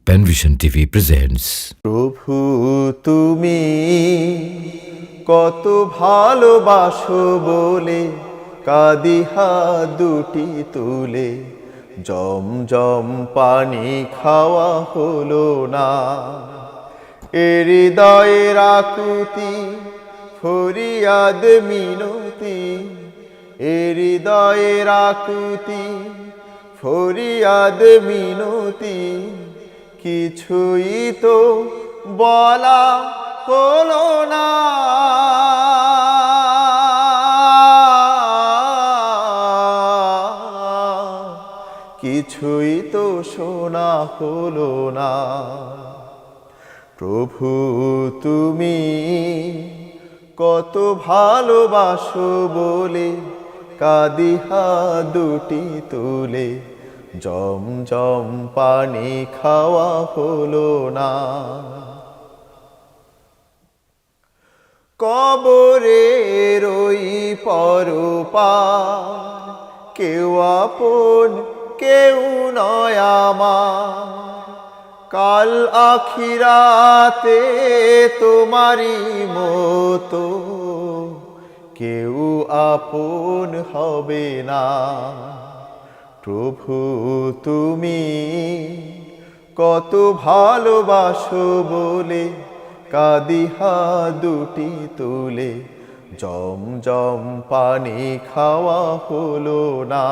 Panvision TV presents. প্রভু তুমি কত ভালোবাসো বলে কাঁদি হাত দুটি তুলে, জমজম পানি খাওয়া হলো না। এ হৃদয়ের আকুতি ফরিয়াদ মিনতি, এ হৃদয়ের আকুতি ফরিয়াদ মিনতি, কিছুই তো বলা হলো না। কিছুই তো শোনা হলো না। প্রভু তুমি কত ভালোবাসো বলে কাঁদি হাত দুটি তুলে, জমজম পানি খাওয়া হলো না। কবরের ওই পরপার কেউ আপন কেউ নয় আমার, কাল আখিরাতে তোমারই মতো কেউ আপন হবে না। প্রভু তুমি কত ভালোবাসো বলে কাঁদি হাত দুটি তুলে, জমজম পানি খাওয়া হলো না।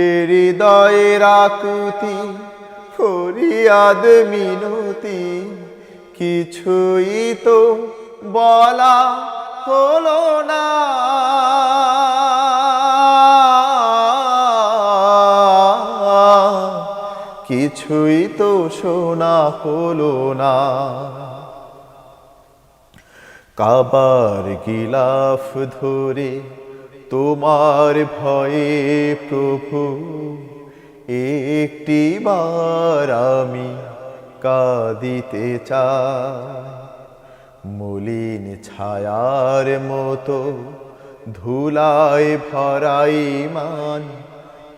এ হৃদয়ের আকুতি ফরিয়াদ মিনতি, কিছুই তো বলা হলো না। কিছুই তো শোনা হলো না। কাবার গিলাফ ধরে তোমার ভয়ে প্রভু, একটি বার আমি কাঁদিতে চাই। মলিন ছায়ার মতো ধুলায় ভরাই মান,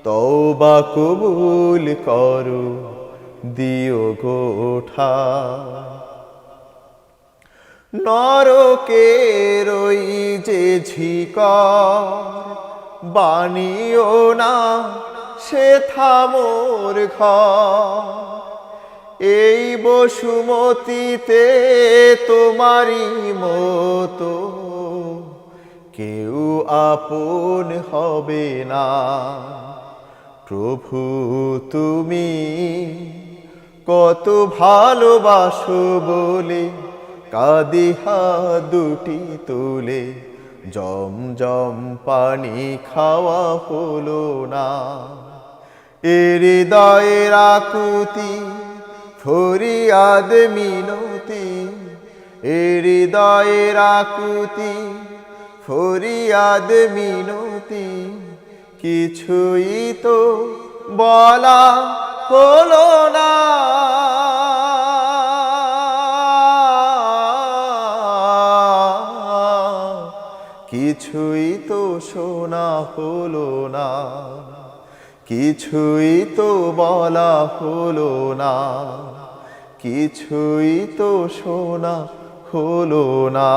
তওবা কবুল করো দিও গোঠা। নরকের ওই যে ঝিকর বানিও না সে থামোর ঘর, এই বসুমতিতে তোমারই মতো কেউ আপন হবে না। প্রভু তুমি কত ভালোবাসো বলে কাঁদি হাত দুটি তুলে, জমজম পানি খাওয়া হলো না। এ হৃদয়ের আকুতি ফরিয়াদ মিনতি, এ হৃদয়ের আকুতি ফরিয়াদ মিনতি, কিছুই তো বলা হলো না। কিছুই তো শোনা হলো না। কিছুই তো বলা হলো না। কিছুই তো শোনা হলো না।